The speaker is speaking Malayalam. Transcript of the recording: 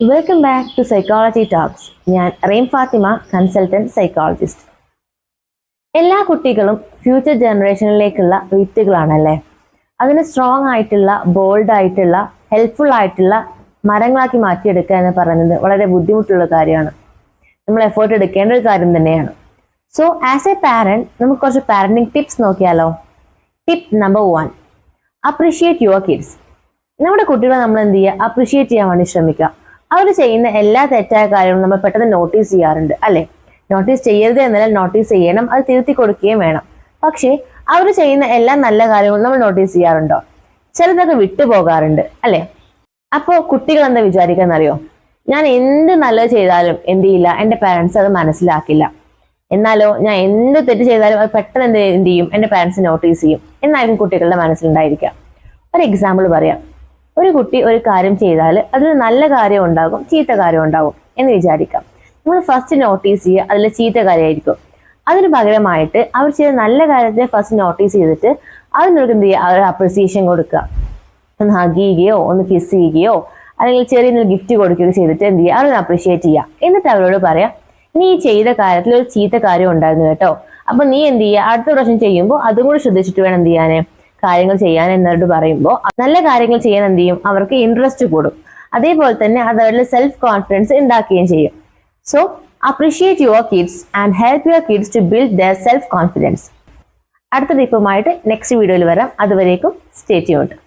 Welcome back to psychology talks. ഞാൻ റീം ഫാത്തിമ, കൺസൾട്ടന്റ് സൈക്കോളജിസ്റ്റ്. എല്ലാ കുട്ടികളും ഫ്യൂച്ചർ ജനറേഷനിലേക്കുള്ള വിത്തുകളാണല്ലേ. അതിന് സ്ട്രോങ് ആയിട്ടുള്ള, ബോൾഡ് ആയിട്ടുള്ള, ഹെൽപ്ഫുൾ ആയിട്ടുള്ള മരങ്ങളാക്കി മാറ്റിയെടുക്കുക എന്ന് പറയുന്നത് വളരെ ബുദ്ധിമുട്ടുള്ള കാര്യമാണ്. നമ്മൾ എഫേർട്ട് എടുക്കേണ്ട ഒരു കാര്യം തന്നെയാണ്. സോ ആസ് എ പാരന്റ് നമുക്ക് കുറച്ച് പാരന്റിങ് ടിപ്സ് നോക്കിയാലോ. Tip number 1, appreciate your kids. നമ്മുടെ കുട്ടികളെ നമ്മൾ എന്ത് ചെയ്യുക, അപ്രീഷിയേറ്റ് ചെയ്യാൻ വേണ്ടി ശ്രമിക്കുക. അവർ ചെയ്യുന്ന എല്ലാ തെറ്റായ കാര്യങ്ങളും നമ്മൾ പെട്ടെന്ന് നോട്ടീസ് ചെയ്യാറുണ്ട് അല്ലെ. നോട്ടീസ് ചെയ്യരുത് എന്നല്ല, നോട്ടീസ് ചെയ്യണം, അത് തിരുത്തി കൊടുക്കുകയും വേണം. പക്ഷേ അവർ ചെയ്യുന്ന എല്ലാ നല്ല കാര്യങ്ങളും നമ്മൾ നോട്ടീസ് ചെയ്യാറുണ്ടോ? ചിലതൊക്കെ വിട്ടുപോകാറുണ്ട് അല്ലെ. അപ്പോൾ കുട്ടികൾ എന്താ വിചാരിക്കാന്നറിയോ, ഞാൻ എന്ത് നല്ലത് ചെയ്താലും എന്ത് ചെയ്യില്ല, എൻ്റെ പാരൻസ് അത് മനസ്സിലാക്കില്ല. എന്നാലോ ഞാൻ എന്ത് തെറ്റ് ചെയ്താലും അത് പെട്ടെന്ന് എന്ത് ചെയ്യും, എൻ്റെ പാരൻസ് നോട്ടീസ് ചെയ്യും എന്നായിരിക്കും കുട്ടികളുടെ മനസ്സിലുണ്ടായിരിക്കുക. ഒരു എക്സാമ്പിൾ പറയാം. ഒരു കുട്ടി ഒരു കാര്യം ചെയ്താൽ അതിൽ നല്ല കാര്യം ഉണ്ടാകും, ചീത്ത കാര്യം ഉണ്ടാകും എന്ന് വിചാരിക്കാം. നമ്മൾ ഫസ്റ്റ് നോട്ടീസ് ചെയ്യുക അതിൽ ചീത്ത കാര്യമായിരിക്കും. അതിന് പകരമായിട്ട് അവർ ചെയ്ത നല്ല കാര്യത്തെ ഫസ്റ്റ് നോട്ടീസ് ചെയ്തിട്ട് അതിനൊരു എന്ത് ചെയ്യുക, അവർ അപ്രിസിയേഷൻ കൊടുക്കുക. ഒന്ന് ഹഗ് ചെയ്യുകയോ ഒന്ന് കിസ് ചെയ്യുകയോ അല്ലെങ്കിൽ ചെറിയ ഗിഫ്റ്റ് കൊടുക്കുകയോ ചെയ്തിട്ട് എന്ത് ചെയ്യുക, അവരൊന്ന് അപ്രിഷിയേറ്റ് ചെയ്യുക. എന്നിട്ട് അവരോട് പറയാം, നീ ചെയ്ത കാര്യത്തിൽ ഒരു ചീത്ത കാര്യം ഉണ്ടായിരുന്നു കേട്ടോ, അപ്പൊ നീ എന്ത് ചെയ്യുക, അടുത്ത പ്രാവശ്യം ചെയ്യുമ്പോൾ അതും കൂടി ശ്രദ്ധിച്ചിട്ട് വേണം എന്ത് ചെയ്യാന്, കാര്യങ്ങൾ ചെയ്യാൻ എന്നോട് പറയുമ്പോൾ നല്ല കാര്യങ്ങൾ ചെയ്യാൻ എന്ത് ചെയ്യും, അവർക്ക് ഇൻട്രസ്റ്റ് കൂടും. അതേപോലെ തന്നെ അത് അവരുടെ സെൽഫ് കോൺഫിഡൻസ് ഉണ്ടാക്കുകയും ചെയ്യും. So appreciate your kids and help your kids to build their self confidence. അടുത്ത ടിപ്പുമായിട്ട് നെക്സ്റ്റ് വീഡിയോയിൽ വരാം. അതുവരേക്കും സ്റ്റേ ട്യൂൺഡ്.